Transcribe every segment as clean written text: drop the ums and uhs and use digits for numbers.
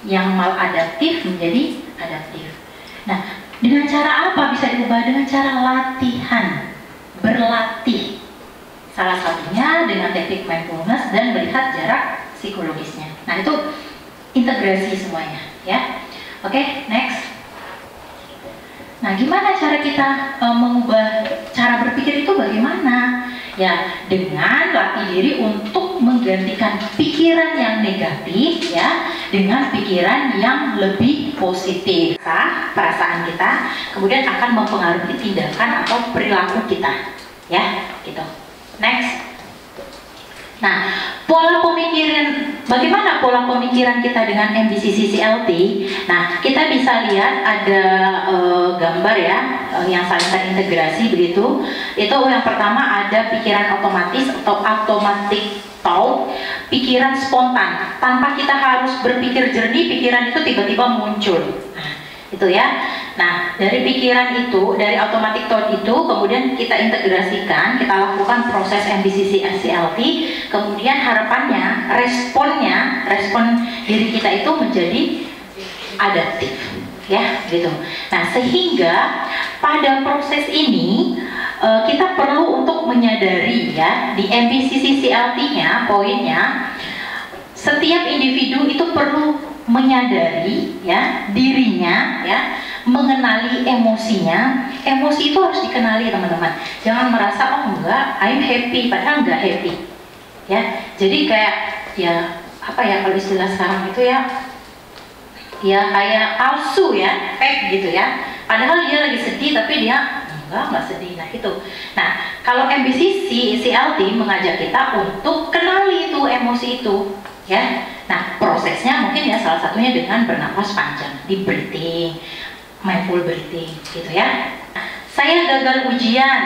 yang maladaptif menjadi adaptif. Nah, dengan cara apa bisa diubah? Dengan cara latihan, berlatih. Salah satunya dengan teknik mindfulness dan melihat jarak psikologisnya. Nah, itu integrasi semuanya, ya. Oke, next. Nah, gimana cara kita mengubah cara berpikir itu bagaimana? Ya, dengan latih diri untuk menggantikan pikiran yang negatif ya dengan pikiran yang lebih positif. Perasaan kita kemudian akan mempengaruhi tindakan atau perilaku kita. Ya, gitu. Next. Nah, pola pemikiran, bagaimana pola pemikiran kita dengan MBCCCLT? Nah, kita bisa lihat ada gambar ya, yang saling terintegrasi begitu. Itu yang pertama ada pikiran otomatis atau automatic thought, pikiran spontan. Tanpa kita harus berpikir jernih, pikiran itu tiba-tiba muncul. Nah, itu ya. Nah, dari pikiran itu, dari automatic thought itu, kemudian kita integrasikan, kita lakukan proses MBCCCLT, kemudian harapannya, respon diri kita itu menjadi adaptif, ya, gitu. Nah, sehingga pada proses ini kita perlu untuk menyadari ya, di MBCCCLT-nya, poinnya, setiap individu itu perlu menyadari ya dirinya ya, mengenali emosinya. Emosi itu harus dikenali teman-teman. Jangan merasa oh enggak, I'm happy padahal enggak happy. Ya, jadi kayak ya apa ya kalau istilah sekarang itu ya kayak palsu ya, fake gitu ya. Padahal dia lagi sedih tapi dia enggak sedih. Nah itu. Nah kalau MBCC CLT mengajak kita untuk kenali itu emosi itu ya. Nah prosesnya mungkin ya salah satunya dengan bernapas panjang, deep breathing, mindful breathing gitu ya. Saya gagal ujian.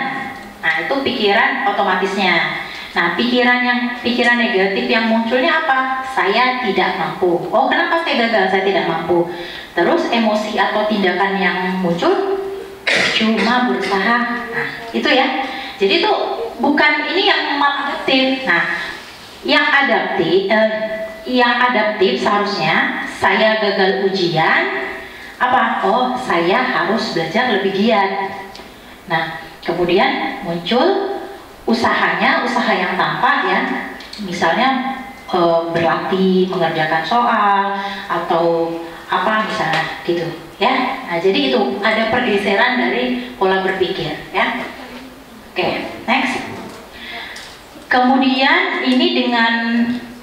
Nah itu pikiran otomatisnya. Nah pikiran negatif yang munculnya apa? Saya tidak mampu. Oh kenapa saya gagal? Saya tidak mampu. Terus emosi atau tindakan yang muncul cuma berusaha. Nah itu ya. Jadi itu bukan ini yang maladaptif. Nah yang adaptif seharusnya saya gagal ujian apa? Oh saya harus belajar lebih giat. Nah kemudian muncul usahanya, usaha yang tampak ya, misalnya berlatih mengerjakan soal atau apa misalnya gitu ya. Nah jadi itu ada pergeseran dari pola berpikir ya. Oke, next. Kemudian ini dengan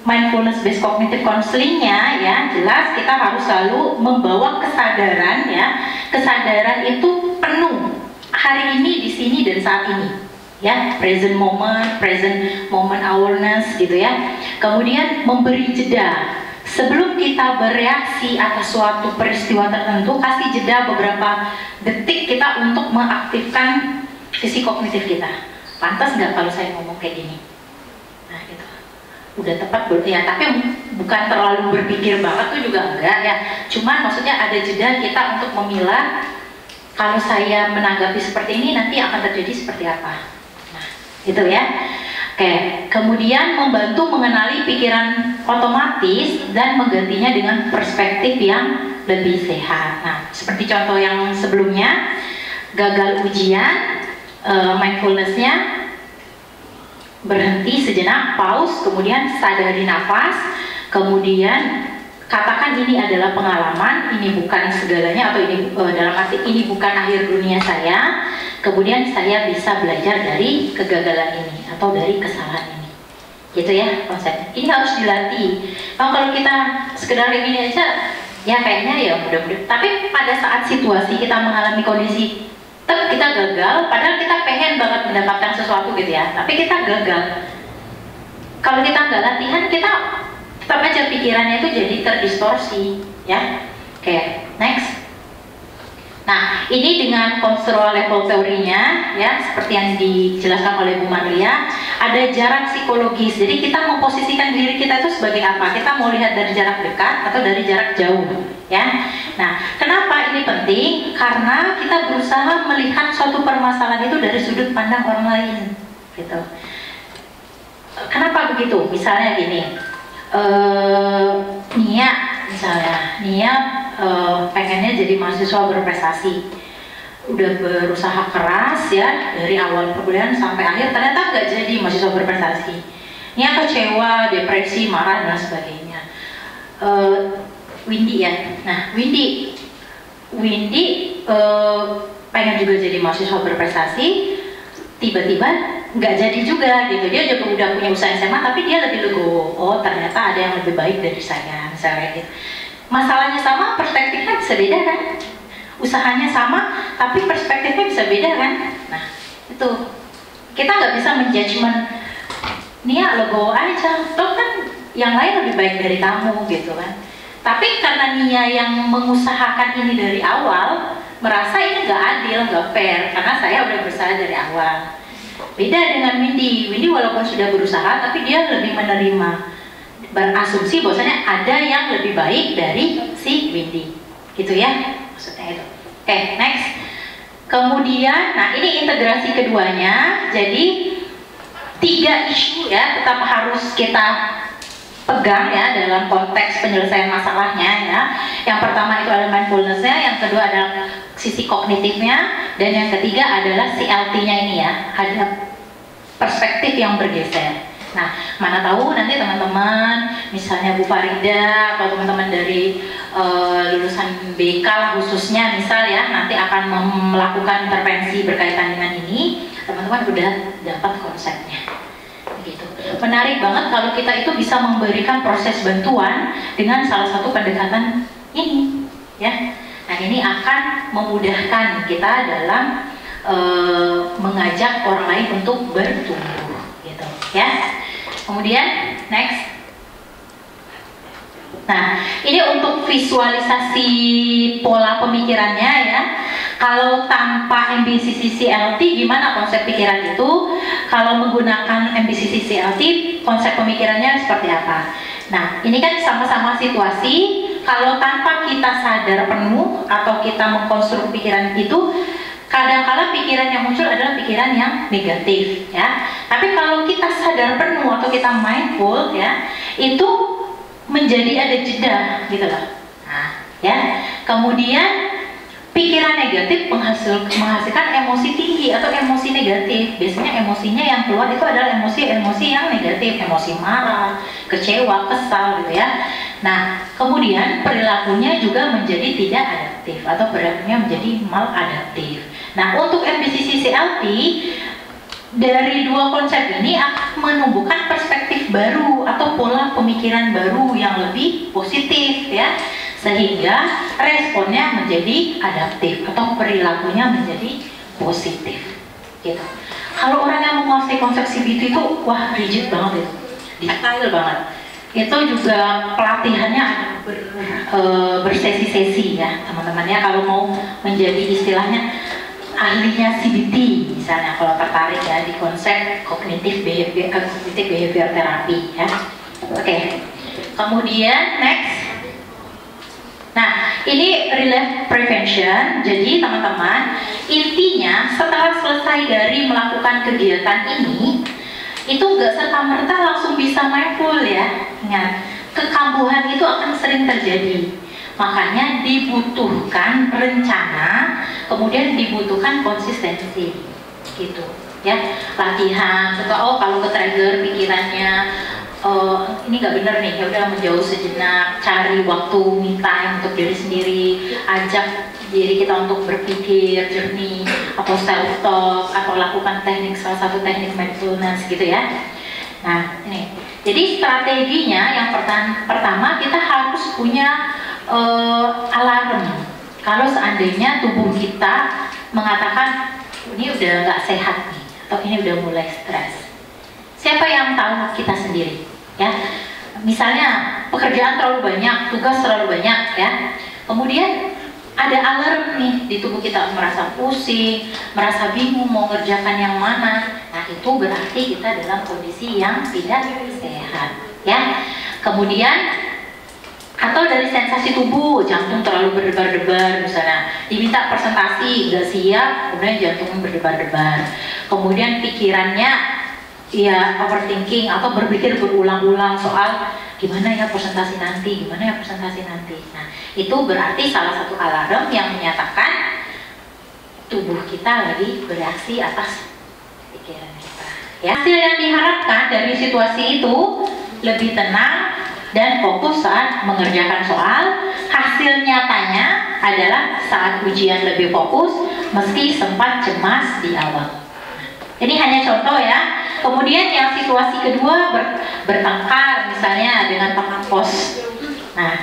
mindfulness based cognitive counseling-nya ya, jelas kita harus selalu membawa kesadaran ya. Kesadaran itu penuh hari ini di sini dan saat ini. Ya, present moment awareness gitu ya. Kemudian memberi jeda sebelum kita bereaksi atas suatu peristiwa tertentu, kasih jeda beberapa detik kita untuk mengaktifkan sisi kognitif kita. Pantas nggak kalau saya ngomong kayak gini? Nah gitu, udah tepat ya, tapi bukan terlalu berpikir banget tuh juga enggak ya. Cuman maksudnya ada jeda kita untuk memilah, kalau saya menanggapi seperti ini nanti akan terjadi seperti apa. Gitu ya. Oke, kemudian membantu mengenali pikiran otomatis dan menggantinya dengan perspektif yang lebih sehat. Nah, seperti contoh yang sebelumnya, gagal ujian, mindfulness-nya berhenti sejenak, pause, kemudian sadari nafas, kemudian katakan ini adalah pengalaman, ini bukan segalanya, atau ini dalam arti ini bukan akhir dunia saya. Kemudian saya bisa belajar dari kegagalan ini atau dari kesalahan ini, gitu ya konsep. Ini harus dilatih. Kalau kita sekedar ini aja, ya kayaknya ya mudah-mudahan. Tapi pada saat situasi kita mengalami kondisi kita gagal, padahal kita pengen banget mendapatkan sesuatu gitu ya, tapi kita gagal. Kalau kita nggak latihan, kita tetap aja pikirannya itu jadi terdistorsi, ya. Oke, next. Nah, ini dengan konstrual level teorinya, ya, seperti yang dijelaskan oleh Bu Marlia, ada jarak psikologis. Jadi kita memposisikan diri kita itu sebagai apa? Kita mau lihat dari jarak dekat atau dari jarak jauh, ya. Nah, kenapa ini penting? Karena kita berusaha melihat suatu permasalahan itu dari sudut pandang orang lain, gitu. Kenapa begitu? Misalnya gini, Nia misalnya Nia pengennya jadi mahasiswa berprestasi, udah berusaha keras ya dari awal perkuliahan sampai akhir, ternyata nggak jadi mahasiswa berprestasi. Nia kecewa, depresi, marah dan sebagainya. Windy ya, nah Windy pengen juga jadi mahasiswa berprestasi, tiba-tiba nggak jadi juga gitu. Dia juga udah punya usaha SMA tapi dia lebih legowo, oh ternyata ada yang lebih baik dari saya misalnya gitu. Masalahnya sama, perspektifnya bisa beda kan, usahanya sama tapi perspektifnya bisa beda kan. Nah itu kita nggak bisa menjudgment Nia legowo aja, toh kan yang lain lebih baik dari kamu gitu kan. Tapi karena Nia yang mengusahakan ini dari awal, merasa ini nggak adil, nggak fair, karena saya udah berusaha dari awal. Beda dengan Windy walaupun sudah berusaha, tapi dia lebih menerima, berasumsi bahwasanya ada yang lebih baik dari si Windy, gitu ya, maksudnya itu. Oke, next. Kemudian, nah ini integrasi keduanya, jadi 3 isu ya tetap harus kita pegang ya dalam konteks penyelesaian masalahnya ya. Yang pertama itu adalah mindfulness-nya, yang kedua adalah sisi kognitifnya, dan yang ketiga adalah CLT-nya ini ya, ada perspektif yang bergeser. Nah, mana tahu nanti teman-teman, misalnya Bu Farida atau teman-teman dari lulusan BK khususnya misal ya, nanti akan melakukan intervensi berkaitan dengan ini, teman-teman udah dapat konsepnya. Gitu. Menarik banget kalau kita itu bisa memberikan proses bantuan dengan salah satu pendekatan ini ya. Nah ini akan memudahkan kita dalam mengajak orang lain untuk bertumbuh gitu ya. Kemudian next. Nah ini untuk visualisasi pola pemikirannya ya. Kalau tanpa MBCC CLT gimana konsep pikiran itu? Kalau menggunakan MBCC CLT konsep pemikirannya seperti apa? Nah ini kan sama-sama situasi. Kalau tanpa kita sadar penuh atau kita mengkonstruksi pikiran itu, kadang-kala pikiran yang muncul adalah pikiran yang negatif ya. Tapi kalau kita sadar penuh atau kita mindful ya, itu menjadi ada jeda gitu loh. Nah ya, kemudian pikiran negatif menghasilkan emosi tinggi atau emosi negatif. Biasanya emosinya yang keluar itu adalah emosi-emosi yang negatif, emosi marah, kecewa, kesal gitu ya. Nah, kemudian perilakunya juga menjadi tidak adaptif atau perilakunya menjadi maladaptif. Nah, untuk MBCC CLT dari 2 konsep ini akan menumbuhkan perspektif baru atau pola pemikiran baru yang lebih positif ya. Sehingga responnya menjadi adaptif atau perilakunya menjadi positif gitu. Kalau orang yang menguasai konsep CBT itu wah rigid banget itu, detail banget. Itu juga pelatihannya ada bersesi-sesi ya teman-teman ya, kalau mau menjadi istilahnya ahlinya CBT misalnya, kalau tertarik ya di konsep cognitive behavior therapy ya. Oke. Kemudian next. Nah, ini relapse prevention. Jadi teman-teman, intinya setelah selesai dari melakukan kegiatan ini, itu nggak serta-merta langsung bisa mindful ya. Ingat, kekambuhan itu akan sering terjadi. Makanya dibutuhkan rencana, kemudian dibutuhkan konsistensi, gitu ya. Latihan, setelah kalau ke trigger pikirannya, ini nggak bener nih, ya udah menjauh sejenak, cari waktu me time untuk diri sendiri, ajak diri kita untuk berpikir jernih atau self talk atau lakukan salah satu teknik mindfulness gitu ya. Nah ini, jadi strateginya yang pertama kita harus punya alarm kalau seandainya tubuh kita mengatakan ini udah nggak sehat nih atau ini udah mulai stres. Siapa yang tahu? Kita sendiri ya. Misalnya pekerjaan terlalu banyak, tugas terlalu banyak ya, kemudian ada alarm nih di tubuh kita, merasa pusing, merasa bingung mau ngerjakan yang mana. Nah itu berarti kita dalam kondisi yang tidak sehat ya. Kemudian atau dari sensasi tubuh, jantung terlalu berdebar-debar misalnya, diminta presentasi nggak siap, kemudian jantung berdebar-debar, kemudian pikirannya ya overthinking atau berpikir berulang-ulang soal gimana ya presentasi nanti, gimana ya presentasi nanti. Nah, itu berarti salah satu alarm yang menyatakan tubuh kita lagi bereaksi atas pikiran kita. Ya, hasil yang diharapkan dari situasi itu lebih tenang dan fokus saat mengerjakan soal. Hasil nyatanya adalah saat ujian lebih fokus meski sempat cemas di awal. Ini hanya contoh ya. Kemudian yang situasi kedua bertengkar misalnya dengan teman kos. Nah,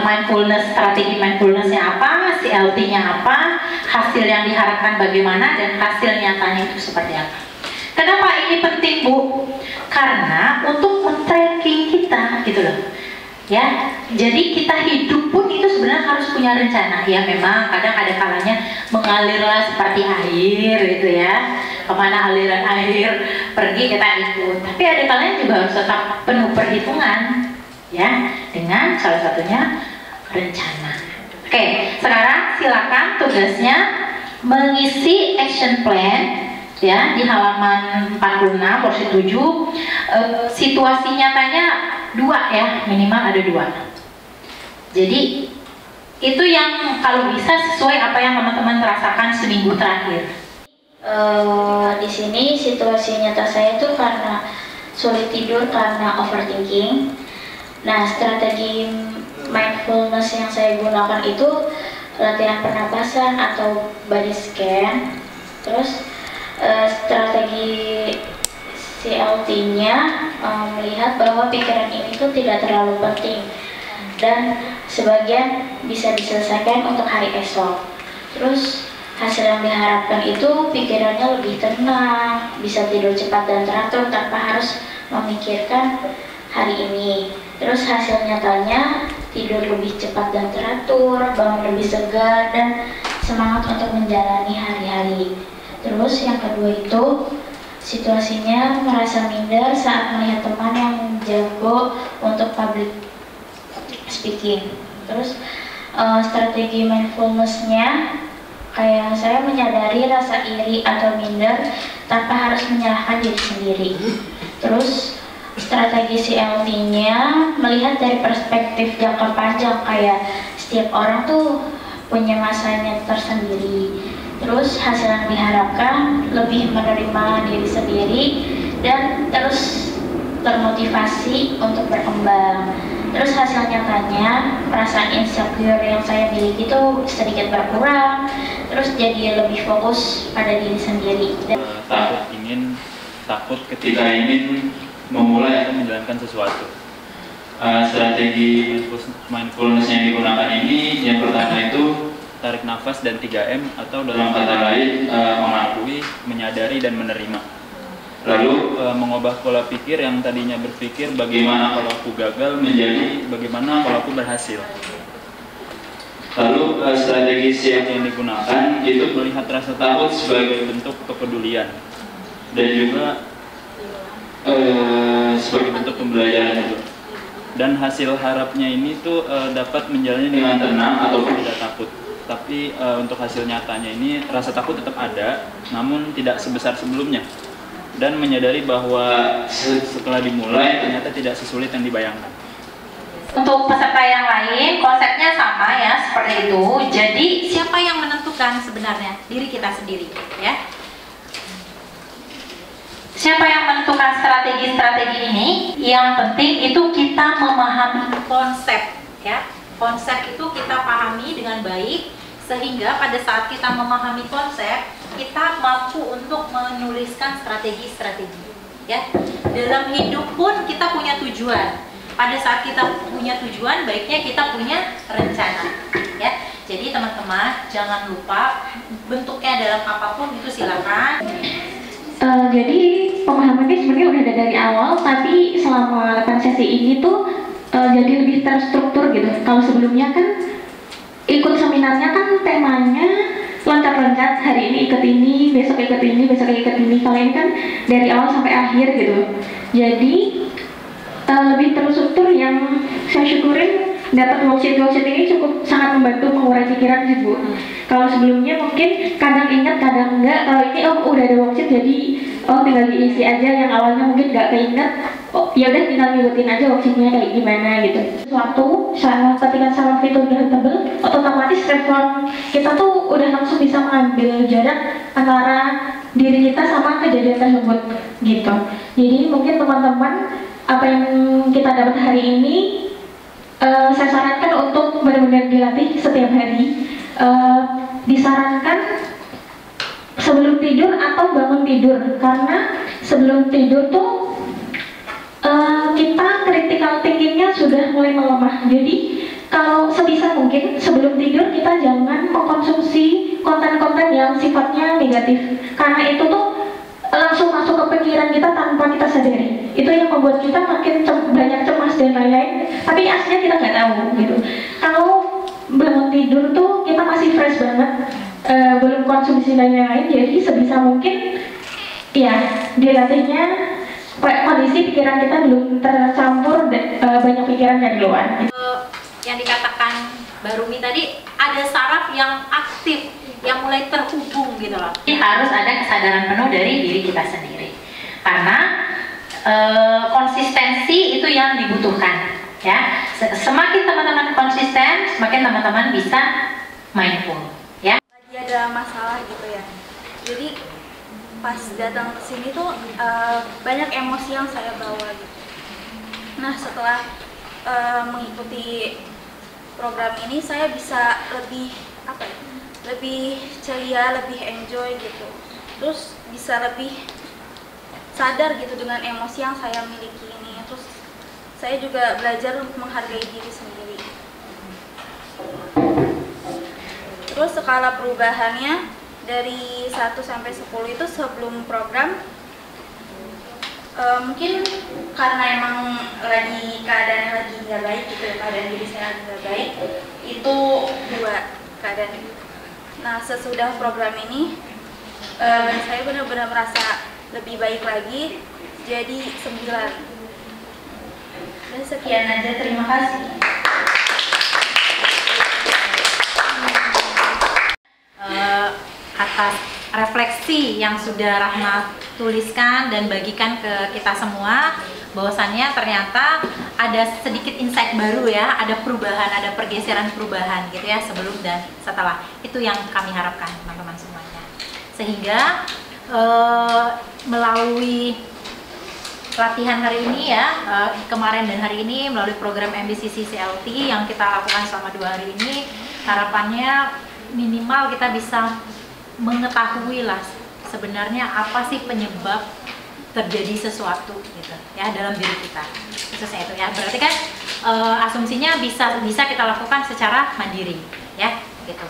mindfulness, strategi mindfulnessnya apa, CLT-nya apa, hasil yang diharapkan bagaimana, dan hasil nyatanya itu seperti apa. Kenapa ini penting, Bu? Karena untuk men-tracking kita gitu loh. Ya, jadi kita hidup pun itu sebenarnya harus punya rencana. Ya memang kadang ada kalanya mengalirlah seperti air gitu ya. Kemana aliran air pergi kita ikut. Tapi ada kalanya juga harus tetap penuh perhitungan, ya, dengan salah satunya rencana. Oke, sekarang silakan tugasnya mengisi action plan. Ya, di halaman 46 porsi 7 situasi nyatanya 2 ya, minimal ada 2. Jadi itu yang kalau bisa sesuai apa yang teman-teman rasakan seminggu terakhir. Di sini situasi nyata saya itu karena sulit tidur karena overthinking. Nah, strategi mindfulness yang saya gunakan itu latihan pernapasan atau body scan. Terus strategi CLT-nya melihat bahwa pikiran ini tuh tidak terlalu penting dan sebagian bisa diselesaikan untuk hari esok. Terus hasil yang diharapkan itu pikirannya lebih tenang, bisa tidur cepat dan teratur tanpa harus memikirkan hari ini. Terus hasil nyatanya tidur lebih cepat dan teratur, bangun lebih segar dan semangat untuk menjalani hari-hari. Terus yang kedua itu situasinya merasa minder saat melihat teman yang jago untuk public speaking. Terus strategi mindfulness-nya kayak saya menyadari rasa iri atau minder tanpa harus menyalahkan diri sendiri. Terus strategi CLT-nya melihat dari perspektif jangka panjang, kayak setiap orang tuh punya masanya tersendiri. Terus hasil yang diharapkan lebih menerima diri sendiri dan terus termotivasi untuk berkembang. Terus hasil nyatanya perasaan insecure yang saya miliki itu sedikit berkurang. Terus jadi lebih fokus pada diri sendiri. Takut ketika ingin memulai atau menjalankan sesuatu. Strategi mindfulness yang digunakan ini yang pertama itu tarik nafas dan 3M atau dalam kata lain mengakui, menyadari dan menerima. Lalu mengubah pola pikir yang tadinya berpikir bagaimana kalau aku gagal menjadi bagaimana kalau aku berhasil. Lalu strategi siap yang digunakan itu melihat rasa takut sebagai bentuk kepedulian dan juga sebagai bentuk pembelajaran juga. Dan hasil harapnya ini tuh dapat menjalani dengan tenang ataupun tidak takut. Tapi untuk hasil nyatanya ini rasa takut tetap ada, namun tidak sebesar sebelumnya. Dan menyadari bahwa setelah dimulai ternyata tidak sesulit yang dibayangkan. Untuk peserta yang lain konsepnya sama ya, seperti itu. Jadi siapa yang menentukan sebenarnya? Diri kita sendiri ya. Siapa yang menentukan strategi-strategi ini? Yang penting itu kita memahami konsep ya. Konsep itu kita pahami dengan baik sehingga pada saat kita memahami konsep kita mampu untuk menuliskan strategi-strategi ya. Dalam hidup pun kita punya tujuan. Pada saat kita punya tujuan, baiknya kita punya rencana ya. Jadi teman-teman jangan lupa bentuknya dalam apapun itu silakan. Jadi pemahamannya sebenarnya udah ada dari awal, tapi selama 8 sesi ini tuh jadi lebih terstruktur gitu. Kalau sebelumnya kan ikut seminarnya kan temanya loncat-loncat, hari ini ikut ini, besok ikut ini, besok ikut ini. Kalau ini kan dari awal sampai akhir gitu. Jadi lebih terstruktur. Yang saya syukurin dapat worksheet ini cukup sangat membantu mengurai pikiran sih Bu. Kalau sebelumnya mungkin kadang ingat kadang enggak. Kalau ini udah ada worksheet jadi tinggal diisi aja, yang awalnya mungkin nggak keinget oh ya udah tinggal ngikutin aja workshopnya kayak gimana gitu. Ketika saraf itu udah tebel, otomatis respon kita tuh udah langsung bisa mengambil jarak antara diri kita sama kejadian tersebut gitu. Jadi mungkin teman-teman apa yang kita dapat hari ini saya sarankan untuk benar-benar dilatih setiap hari. Disarankan sebelum tidur atau bangun tidur, karena sebelum tidur tuh kita critical thinkingnya sudah mulai melemah. Jadi kalau sebisa mungkin sebelum tidur kita jangan mengkonsumsi konten-konten yang sifatnya negatif, karena itu tuh langsung masuk ke pikiran kita tanpa kita sadari. Itu yang membuat kita makin banyak cemas dan lain-lain, tapi aslinya kita nggak tahu gitu. Kalau bangun tidur tuh kita masih fresh banget, belum konsumsi dan lain-lain, jadi sebisa mungkin ya dilatihnya kondisi pikiran kita belum tercampur banyak pikiran dari luar. Yang dikatakan Mbak Rumi tadi, ada saraf yang aktif, yang mulai terhubung gitu loh. Jadi harus ada kesadaran penuh dari diri kita sendiri, karena konsistensi itu yang dibutuhkan ya. Semakin teman-teman konsisten, semakin teman-teman bisa mindful ya. Lagi ada masalah gitu ya, jadi pas datang ke sini tuh banyak emosi yang saya bawa gitu. Nah setelah mengikuti program ini, saya bisa lebih lebih ceria, lebih enjoy gitu. Terus bisa lebih sadar gitu dengan emosi yang saya miliki ini. Terus saya juga belajar untuk menghargai diri sendiri. Terus skala perubahannya dari 1 sampai 10 itu sebelum program, mungkin karena emang keadaannya lagi nggak baik gitu ya, keadaan diri saya lagi nggak baik, itu 2 keadaan itu. Nah sesudah program ini saya benar-benar merasa lebih baik lagi, jadi 9. Dan sekian aja, terima kasih. Atas refleksi yang sudah Rahma tuliskan dan bagikan ke kita semua, bahwasannya ternyata ada sedikit insight baru ya, ada perubahan, ada pergeseran perubahan gitu ya, sebelum dan setelah. Itu yang kami harapkan teman-teman semuanya, sehingga melalui latihan hari ini ya, kemarin dan hari ini melalui program MBCC CLT yang kita lakukan selama 2 hari ini, harapannya minimal kita bisa mengetahui lah sebenarnya apa sih penyebab terjadi sesuatu gitu ya dalam diri kita, khususnya itu ya. Berarti kan asumsinya bisa kita lakukan secara mandiri ya gitu.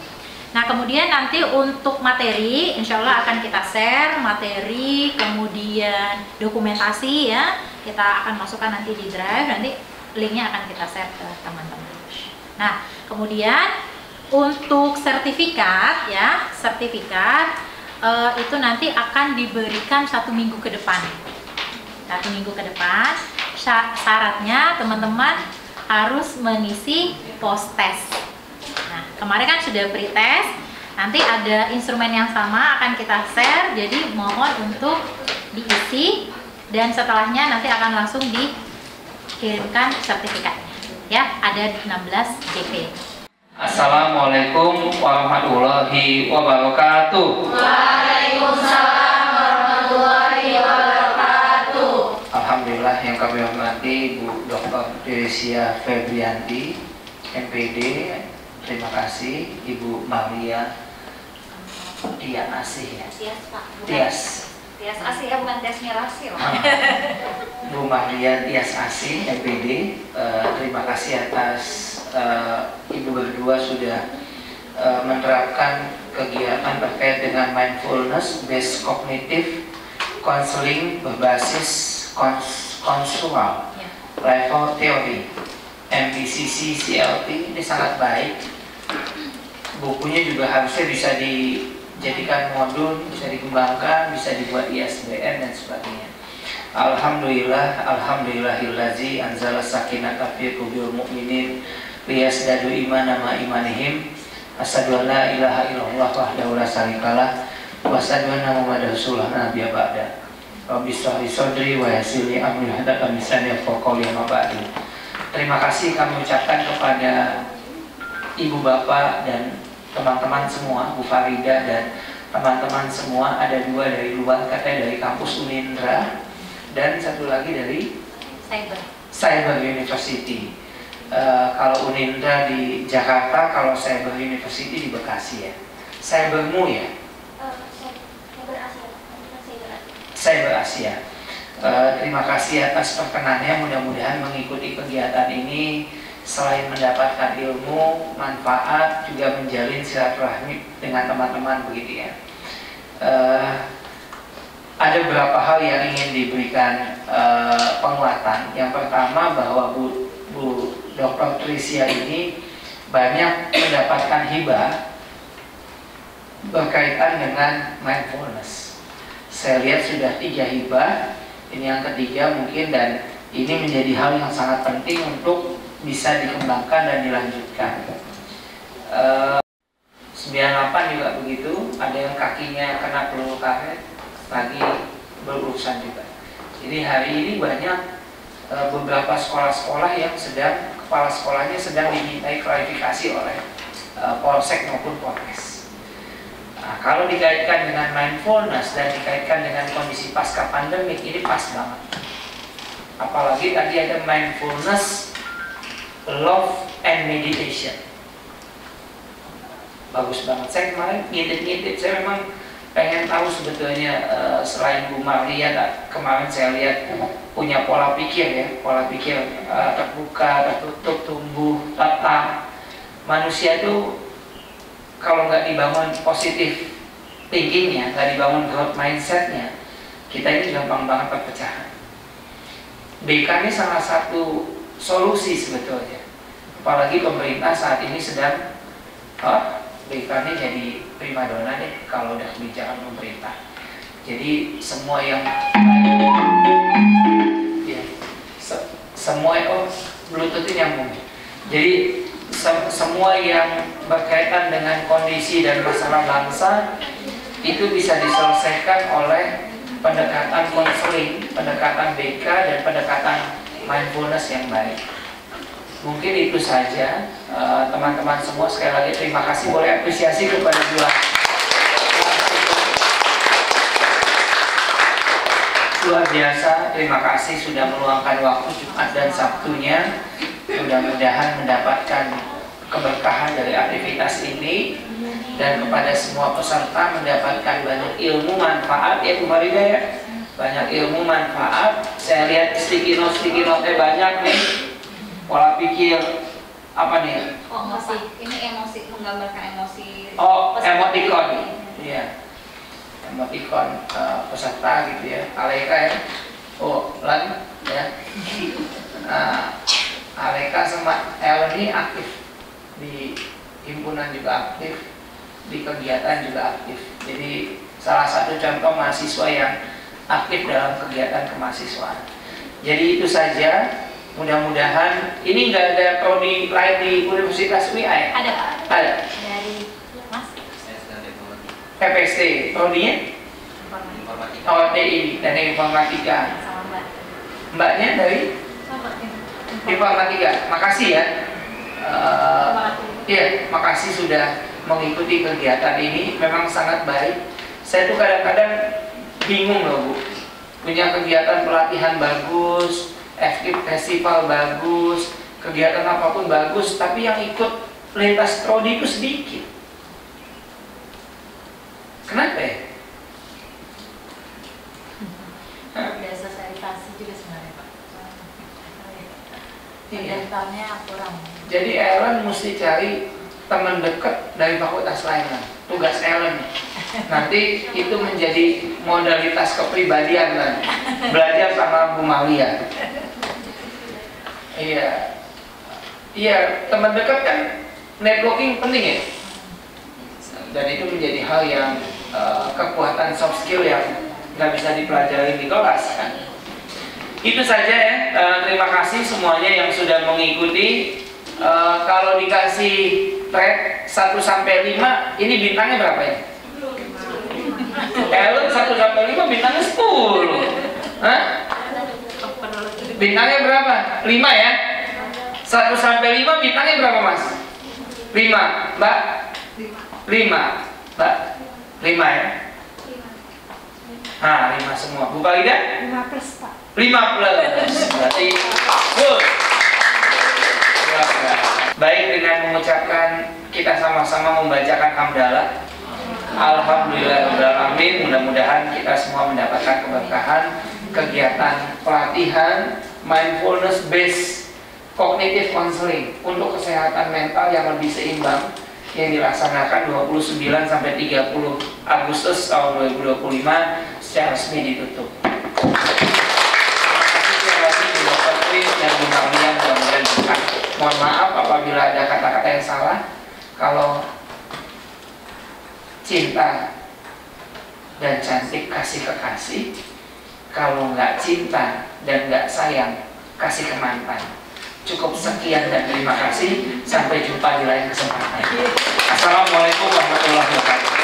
Nah kemudian nanti untuk materi insya Allah akan kita share materi, kemudian dokumentasi ya, kita akan masukkan nanti di drive, nanti linknya akan kita share ke teman-teman. Nah kemudian untuk sertifikat ya, itu nanti akan diberikan 1 minggu ke depan. 1 minggu ke depan, syaratnya teman-teman harus mengisi post test. Nah kemarin kan sudah pre-test, nanti ada instrumen yang sama akan kita share, jadi mohon untuk diisi dan setelahnya nanti akan langsung dikirimkan sertifikatnya ya, ada 16 JP. Assalamualaikum warahmatullahi wabarakatuh. Waalaikumsalam warahmatullahi wabarakatuh. Alhamdulillah yang kami hormati Bu Dr. Desia Febrianti, MPD. Terima kasih Ibu Maria Tias Asih ya. Tias Pak. Tias Asih ya, bukan Tias Mirasih. Bu Maria Tias Asih, MPD. Terima kasih atas Ibu berdua sudah menerapkan kegiatan terkait dengan mindfulness based cognitive counseling berbasis konsual level teori MBCC CLT. Ini sangat baik. Bukunya juga harusnya bisa dijadikan modul, bisa dikembangkan, bisa dibuat ISBN dan sebagainya. Alhamdulillahillazi anzala sakinata fi qulubil mu'minin liyazdadu imanan ma imanihim. Asyhadu an la ilaha illallah wahdahu la syarikalah wa asyhadu anna Muhammadar rasulullah nabiyya ba'da. Rabbi shrah li sadri wa yassir li amri wahlul 'uqdatam min lisani yafqahu qawli amma ba'du. Terima kasih kami ucapkan kepada Ibu Bapak dan teman-teman semua, Bu Farida dan teman-teman semua. Ada 2 dari luar, katanya dari kampus Unindra dan satu lagi dari Cyber University. Kalau Unindra di Jakarta, kalau Cyber University di Bekasi ya. Cybermu ya? Cyber Asia. Terima kasih atas perkenannya. Mudah-mudahan mengikuti kegiatan ini selain mendapatkan ilmu, manfaat, juga menjalin silaturahmi dengan teman-teman begitu ya. Ada beberapa hal yang ingin diberikan penguatan. Yang pertama bahwa Bu Dr. Tricia ini banyak mendapatkan hibah berkaitan dengan mindfulness. Saya lihat sudah 3 hibah, ini yang ketiga mungkin, dan ini menjadi hal yang sangat penting untuk bisa dikembangkan dan dilanjutkan. 98 juga begitu, ada yang kakinya kena peluru karet, lagi berurusan juga. Jadi hari ini banyak beberapa sekolah-sekolah yang sedang, kepala sekolahnya sedang dimintai klarifikasi oleh Polsek maupun Polres. Nah, kalau dikaitkan dengan mindfulness dan dikaitkan dengan kondisi pasca pandemik, ini pas banget. Apalagi tadi ada mindfulness, love, and meditation. Bagus banget. Saya kemarin ngintip-ngintip, saya memang pengen tahu sebetulnya selain Bu Maria, kemarin saya lihat punya pola pikir ya, pola pikir terbuka, tertutup, tumbuh, tetap. Manusia itu kalau nggak dibangun positif thinkingnya, nggak dibangun growth mindsetnya, kita ini gampang banget perpecahan. BK ini salah satu solusi sebetulnya. Apalagi pemerintah saat ini sedang BK ini jadi primadona deh kalau udah kebijakan pemerintah. Jadi semua yang ya, semua Bluetooth ini nyambung. Jadi semua yang berkaitan dengan kondisi dan masalah bangsa itu bisa diselesaikan oleh pendekatan konseling, pendekatan BK, dan pendekatan mindfulness yang baik. Mungkin itu saja teman-teman semua. Sekali lagi terima kasih, boleh apresiasi kepada dua luar biasa. Terima kasih sudah meluangkan waktu Jumat dan Sabtunya. Mudah-mudahan mendapatkan keberkahan dari aktivitas ini, dan kepada semua peserta mendapatkan banyak ilmu manfaat ya Bu Farida ya. Banyak ilmu manfaat. Saya lihat sticky note banyak nih. Pola pikir apa nih? Emosi. Ini emosi, menggambarkan emosi. Oh, emoticon. Iya. Emoticon peserta gitu ya. Aleka ya. Oh, Lan ya. Aleka sama Ellen ini aktif di himpunan, juga aktif di kegiatan, juga aktif. Jadi salah satu contoh mahasiswa yang aktif dalam kegiatan kemahasiswaan. Jadi itu saja. Mudah-mudahan ini nggak ada prodi lain di Universitas UI ya? Ada. Dari Mas. PPST, prodinya? Informatika. Oh, TI dan informatika. Sama Mbak. Mbaknya dari informatika. Makasih ya. Iya, makasih sudah mengikuti kegiatan ini. Memang sangat baik. Saya tuh kadang-kadang bingung loh Bu. Punya kegiatan pelatihan bagus, festival bagus, kegiatan apapun bagus, tapi yang ikut lintas prodi itu sedikit. Kenapa ya? Ada sosialisasi juga sebenarnya Pak. Kegiatannya kurang. Jadi Ellen mesti cari teman dekat dari fakultas lain kan. Tugas Ellen nanti itu menjadi modalitas kepribadian kan. Belajar sama Bu Malia. Iya. Iya, teman dekat kan networking penting ya. Dan itu menjadi hal yang kekuatan soft skill yang nggak bisa dipelajari di kelas kan. Itu saja ya. Terima kasih semuanya yang sudah mengikuti. Kalau dikasih rate 1 sampai 5, ini bintangnya berapa ya? Ellen 1 sampai 5 bintangnya 10. Hah? Bintangnya berapa? 5 ya? 1 sampai 5 bintangnya berapa mas? 5, Mbak? 5, Mbak? 5 ya? Ah, 5 semua. Bu Palida? 5 plus Pak. 5 plus. Berarti full. Baik, dengan mengucapkan kita sama-sama membacakan hamdalah. Alhamdulillahirrahmanirrahim. Mudah-mudahan kita semua mendapatkan keberkahan kegiatan pelatihan mindfulness based cognitive counseling untuk kesehatan mental yang lebih seimbang yang dilaksanakan 29 sampai 30 Agustus tahun 2025 secara resmi ditutup. Terima kasih sekali lagi Dr. Chris dan Bu Marlian, mudah-mudahan berkah. Mohon maaf apabila ada kata-kata yang salah. Kalau cinta dan cantik kasih kekasih, kalau nggak cinta dan nggak sayang kasih ke mantan. Cukup sekian dan terima kasih. Sampai jumpa di lain kesempatan. Assalamualaikum warahmatullahi wabarakatuh.